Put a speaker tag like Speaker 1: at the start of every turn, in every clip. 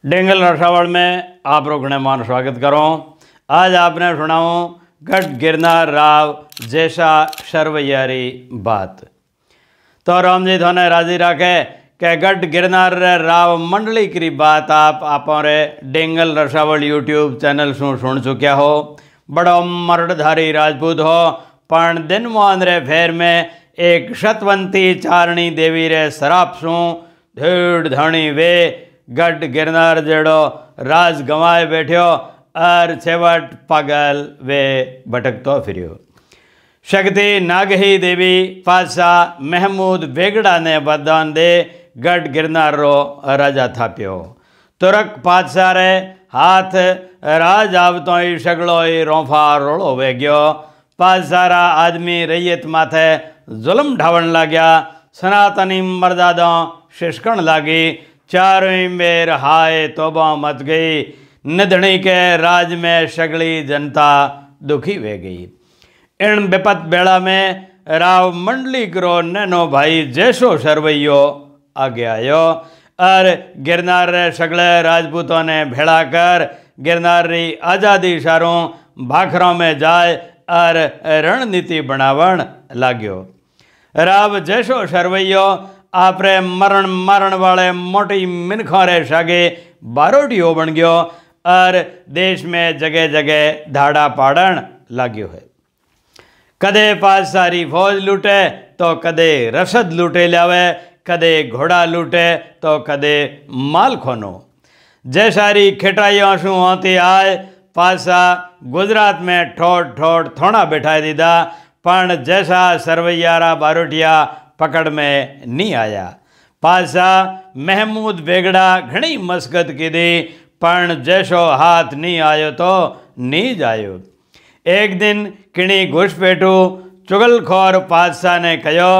Speaker 1: Dangle रसावल में आप रोकने मान स्वागत करो। आज आपने सुनाऊँ गढ़ गिरनार राव जैसा शर्वैयारी बात। तो राम जी थाने राजी रखे के गढ़ गिरनार राव मंडली की बात आप डेंगल रसावल यूट्यूब चैनल से सुन चुकिया हो। बड़ो मर्दधारी राजपूत हो पण दिन मोहन रे फेर में एक शतवंती चारणी देवी रे शराप सू धीड़ धणी वे गढ़ गिरनार जेड़ो राज गंवाए बैठ्यो और छेवट पागल वे भटकतो फिरियो। शक्ति नागही देवी पातशाह महमूद बेगड़ा ने बदान दे गढ़ गिरनार रो राजा थाप्यो। तुरक पातशाह रे हाथ राज आवतो ही सगड़ो ही रोफा रोड़ो वे गयो। पातशाह रा आदमी रैयत माथे जुल्म ढावन लाग्या। सनातनी मर्दादों शिशकण लागी। चारों मेर हाय तोबा मच गई। निधनी के राज में सगली जनता दुखी वे गई। इन विपत बेड़ा में राव मंडली करो नैनो भाई जैसो शरवैयो आगे आयो और गिरनार रे सगले राजपूतों ने भेड़ा कर गिरनार री आज़ादी सारों भाखरों में जाए और रणनीति बनावन लाग्यो। राव जैसो शरवैयो आपरे मरण मारण वाले मोटी मिनखों रे सागे बारोटियो बन गयो और देश में जगह जगह धाड़ा पाड़न लाग्यो है। कदे पातशाही फौज लूटे तो कदे रसद लूटे लावे, कदे घोड़ा लूटे तो कदे माल खोनो। जैसारी खिटाइयों शू होती आए पातशाह गुजरात में ठोड़ ठोड़ थोड़ा बैठा दीदा पण जैसा सरवैयारा बारोटिया पकड़ में नहीं आया। पातशाह महमूद बेगड़ा घणी मस्कत की दी पण जैसो हाथ नहीं आयो तो नहीं जायो। एक दिन किणी घुसपैठू चुगलखोर पातशाह ने कहो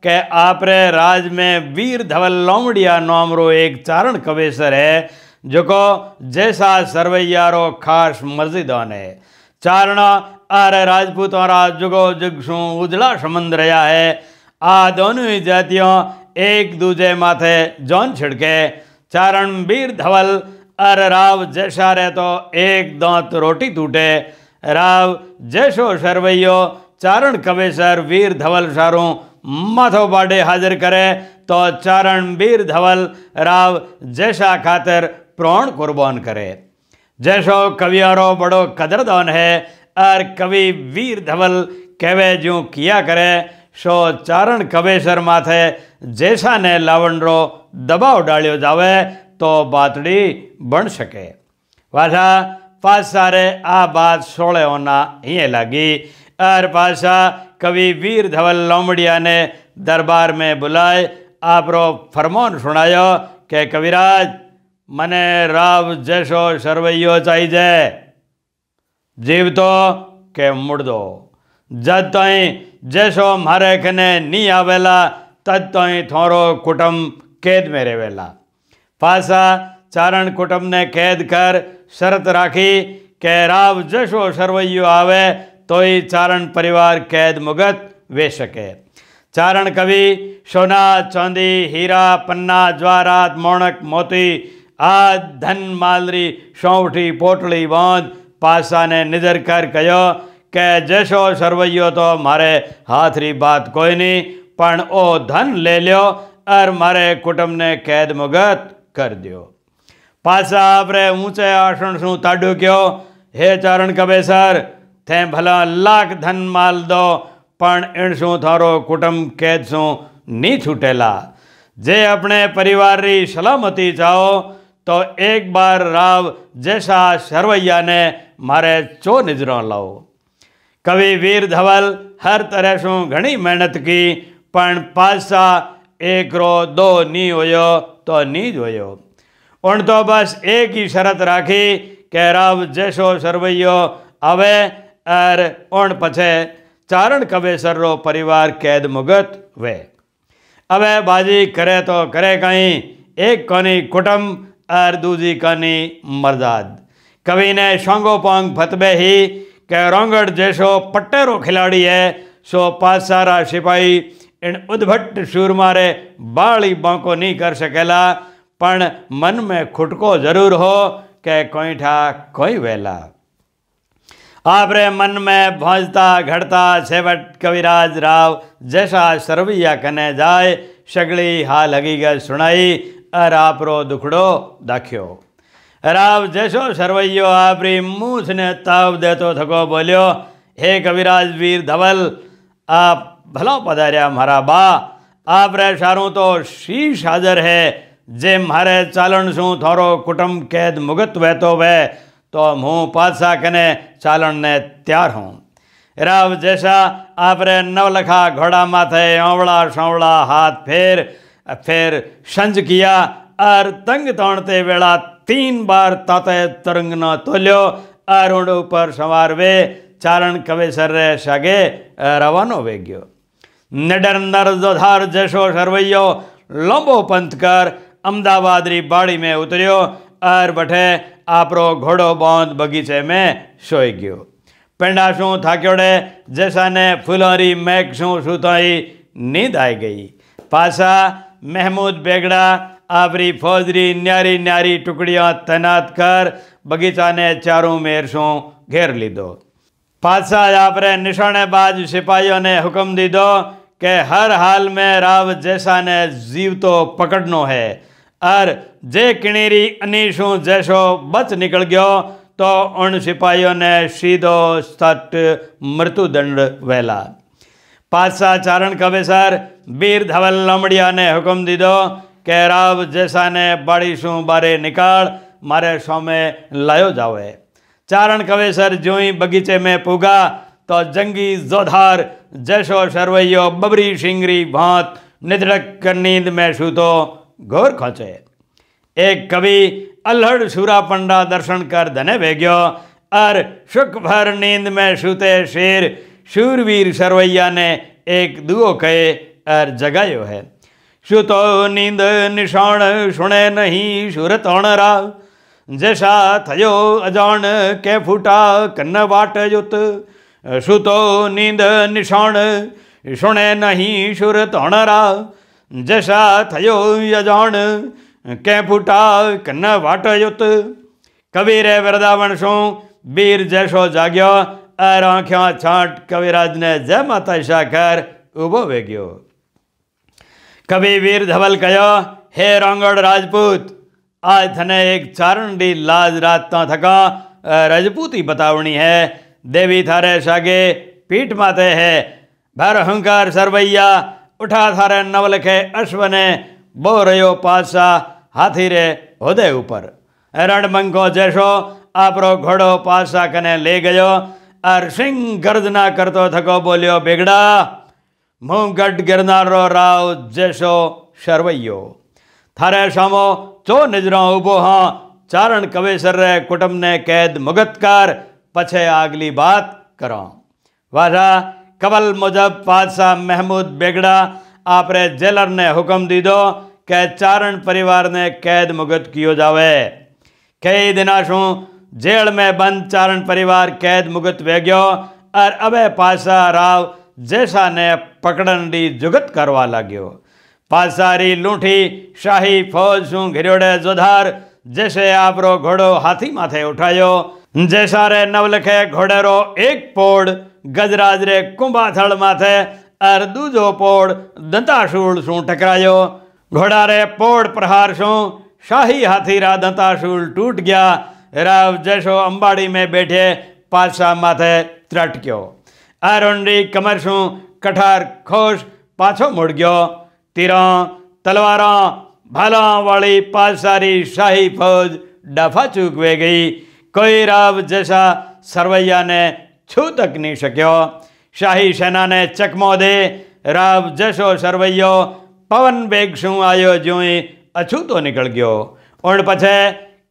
Speaker 1: कि आपरे राज में वीर धवल लोमड़िया नाम रो एक चारण कवेसर है जो को जैसा सरवैयारो खास मस्जिदों ने चारणा आर राजपूतों रा जुगो जुग सू उजला संबंध रहा है। आ दोनों ही जातियों एक दूजे माथे जौन छिड़के। चारण वीर धवल और राव जैसा रे तो एक दांत रोटी टूटे। राव जैसो शरवैयो चारण कवेसर वीर धवल सारू माथो बाडे हाजिर करे तो चारण वीर धवल राव जैसा खातिर प्राण कुर्बान करे। जैसो कवियारो बड़ो कदरदान है और कवि वीर धवल कहवे जो किया करे सो चारण कवेसर माथे जैसा ने लावण रो दबाव डालियो जावे तो बातड़ी बन सके। वासा पातशाह रे आ बात सोले होना ही लगी और पातशाह कवि वीर धवल लोमड़िया ने दरबार में बुलाए आपरो फरमान सुनायो के कविराज मने राव जैसो शरवैयो चाहिए जीव तो के मुर्दो। जद तई जैसो मारे खने नहीं आवेला तद तई थोरो कुटुंब कैद में रेवेला। पातशाह चारण कुटुंब ने कैद कर शर्त राखी के राव जैसो शरवैयो आवे तो ही चारण परिवार कैद मुगत वे सके। चारण कवि सोना चांदी हीरा पन्ना ज्वारात मोणक मोती आद धन मालरी सौठी पोटली बांध पातशाह ने निजर कर कहो के जैसो शरवैयो तो मारे हाथ री बात कोई नहीं पण ओ धन ले लियो और मारे कुटुंब ने कैद मुगत कर दियो। पातशाह आपरे ऊंचे आसन सू ताडू क्यो हे चारण कवेसर थे भला लाख धन माल दो पण इन सू थारो कुटुंब कैद सू नहीं छूटेला। जे अपने परिवार री सलामती चाहो तो एक बार राव जैसा शरवैया ने मारे चो निजरों लाओ। कवि वीर धवल हर तरह से घनी मेहनत की पण पातशाह एक रो दो नी होयो तो नीज होयो। उन तो बस एक ही शरत राखी के राव जैसो शरवैयो आवे और उन पछे चारण कवेसर रो परिवार कैद मुगत वे। अवे बाजी करे तो करे कहीं एक कोनी कुटुंब और दूजी कोनी मर्दाद। कवि ने शोंगो पोंग फतबे ही के रोंगड़ जैसो पट्टेरो खिलाड़ी है सो पातशाह सिपाही इन उद्भट सूरमा रे बाली बांको नहीं कर सकेला पण मन में खुटको जरूर हो के कोई ठा कोई वेला। आपरे मन में भौंजता घड़ता सेवट कविराज राव जैसा सरवैया कने जाए सगली हाल हकीकत सुनाई और आपरो दुखड़ो दाख्यो। राव जैसो सरवैयो आपरी मूछ ने ताव देतो थको बोलियो, हे कविराज वीर धवल, आप भलो पधार्या मारा बा। आप रे सारू तो शीश हाजर है, जे मारे चालन शू थोरो कुटुंब कैद मुगत वहतो वे तो हूँ पातशाह कने चालन ने तैयार हूँ। राव जैसा आपरे नवलखा घोड़ा माथे औवड़ा सौवड़ा हाथ फेर संज किया और तंग तोड़ते वेला 3 बार ताते तरंग न तोल्यो और उड़ ऊपर सवार वे चारण कवेसर रे सागे रवानो वेग्यो। निडर नर जोधार जैसो सरवैयो लंबो पंथ कर अहमदाबाद री बाड़ी में उतरियो और बठे आपरो घोड़ो बांध बगीचे में सोई गयो। पेंडा शू थाक्योड़े जैसा ने फुलोरी मैक शू सुताई नींद आई गई। पासा महमूद बेगड़ा आपरी फौजरी न्यारी न्यारी टुकड़ियां तैनात कर बगीचा ने चारों मेर शू घेर लीधो। पासा आपरे निशानेबाज सिपाहियों ने हुक्म दीदो कि हर हाल में राव जैसा ने जीव तो पकड़नो है और जे किणीरी अनीशू जैसो बच निकल गयो तो उन सिपाहियों ने सीधो सट मृत्युदंड वेला। पातशाह चारण कवेसर वीर धवल लमड़िया ने हुक्म दीदो कि राव जैसा ने बाड़ी शू बारे निकाल मारे सौमे लायो जावे। चारण कवेसर जो ही बगीचे में पुगा तो जंगी जोधार जैसो सरवैयो बबरी शिंगरी भांत निधड़क कर नींद में सूतो घोर खोचे। एक कवि अल्हड़ सूरा पंडा दर्शन कर धने भेग्यो और सुख भर नींद में सूते शेर शूरवीर सरवैया ने एक दुओ कहे और जगायो है। सूतो नींद निशान सुने नहीं सूरत राव जैसा थयो अजान के फूटा कन्न बाट युत। सूतो नींद निशान सुने नहीं सूरत राव जैसा थयो अजान के फूटा कन्न बाट युत। कबीर वृंदावन शू वीर जैसो जाग्यो और आँखियाँ छाट कविराज ने जय माता ईशा कर उबो वेग्यो। कवि वीर धवल कहो, हे रांगड़ राजपूत, आज थने एक चारणडी लाज रात तो थका रजपूती बतावनी है। देवी थारे सागे पीठ माथे है, भर हंकार सरवैया उठा थारे नवलखे अश्वने बो रयो पातशाह हाथी रे होदे ऊपर। रणबंको जैसो आपरो घोड़ो पातशाह कने ले गयो और सिंह गर्जना करतो थको बोलियो, बेगड़ा मुँह गढ़ गिरनारो राव जैसो शरवैयो थारे सामो चो निजरो उबो हाँ। चारण कवेसर रे कुटुंब ने कैद मुगतकार पछे आगली बात करो। वाजा कबल मुजब पातशाह महमूद बेगड़ा आपरे जेलर ने हुक्म दीदो कि चारण परिवार ने कैद मुगत कियो जावे। कई दिना शू जेल में बंद चारण परिवार कैद मुगत वेग्यो और अबे पातशाह राव जैसा ने पकड़न दी जुगत करवा लाग्यो। पातशाह री लूठी शाही फौज शू घिरोड़े जोधार जैसे आपरो घोड़ो हाथी माथे उठायो। जैसा रे नवलखे घोड़े रो एक पोड़ गजराज रे कुंभाथड़ माथे और दूजो पोड़ दंताशूल शू टकरायो। घोड़ा रे पोड़ प्रहार शू शाही हाथी रा दंताशूल टूट गया। राव जैसो अंबाड़ी में बैठे पातशाह माथे त्रटक्यो और उनरी कमर शू कठार खोश पाछो मुड़ गयो। तीरों तलवारों भालों वाली पातशाही शाही फौज डफा चूक वे गई। कोई राव जैसा सरवैया ने छू तक नहीं सक्यो। शाही सेना ने चकमो दे राव जैसो सरवैयो पवन बेग शू आयो जो ही अछूतो निकल गयो। उन पछे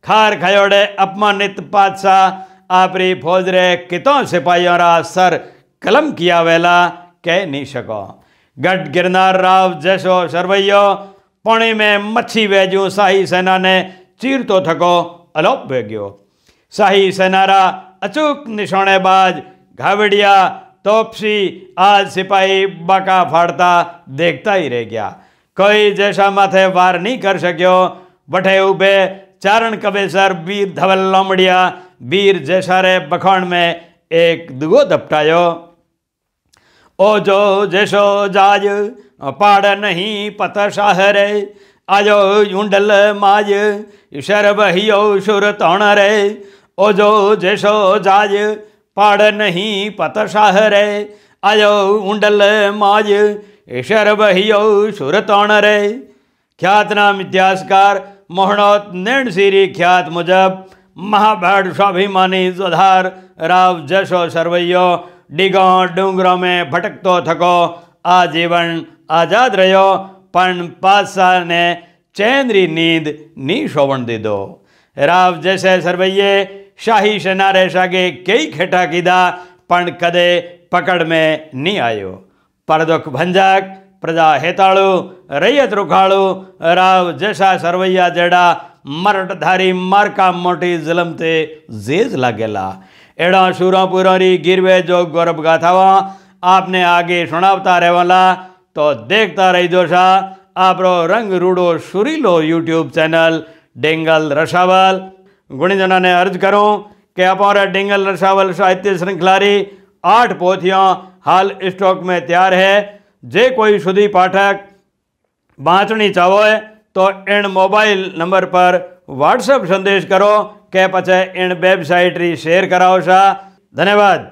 Speaker 1: खार खयोड़े अपमानित पातशाह आपरी फौज रे कितों सिपाहियों रा सर कलम किया वेला कह नहीं सको। गढ़ गिरनार राव जैसो सरवैयो पानी में मच्छी वेजू शाही सेना ने चीर तो थको अलोप वे गयो। शाही सेना रा अचूक निशानेबाज घावड़िया तोपसी आज सिपाही बाका फाड़ता देखता ही रह गया। कोई जैसा माथे वार नहीं कर सक्यो। वठे उबे चारण कबेसर वीर धवल लोमड़िया वीर जैसारे बखान में एक दुगो दपटायो। ओ जो जैसो जाज पाड़ नहीं पत शाहरे आजो यूंडल माज शर बहियो सुर तौण रे। ओ जो जैसो जाज पाड़ नहीं पत शाहरे आजो ऊंडल माज शर बहियो सुर तौण रे। ख्यातनाम इतिहासकार मोहनोत नैणसीरी ख्यात मुजब महाभारत स्वाभिमानी जोधार राव जैसो सरवैयो डिगो डूंगरों में भटकतो थको आजीवन आजाद रहो पण पातशाह ने चैन री नींद नी सोवण दीधो। राव जैसे सरवैये शाही सेना रे सागे कई खेटा कीधा पण कदे पकड़ में नी आयो। परदुख भंजक प्रजा हेताड़ू रैयत रुखाड़ू राव जैसा सरवैया जेड़ा मरटधारी मारका मोटी जुलम ते जेज लागेला। एड़ा शूरों पूरों री गिरवे जो गौरव गाथावा आपने आगे सुनावता रहेवाला तो देखता रही जोशा आपरो रंग रूड़ो सुरीलो यूट्यूब चैनल डेंगल रसावल। गुणीजना ने अर्ज करूं कि अपारा डेंगल रसावल साहित्य श्रृंखला री 8 पोथियां हाल स्टॉक में तैयार है। जे कोई सुधी पाठक बाँचनी चाहो तो इन मोबाइल नंबर पर व्हाट्सएप संदेश करो के पचे इन वेबसाइट री शेयर कराओ सा। धन्यवाद।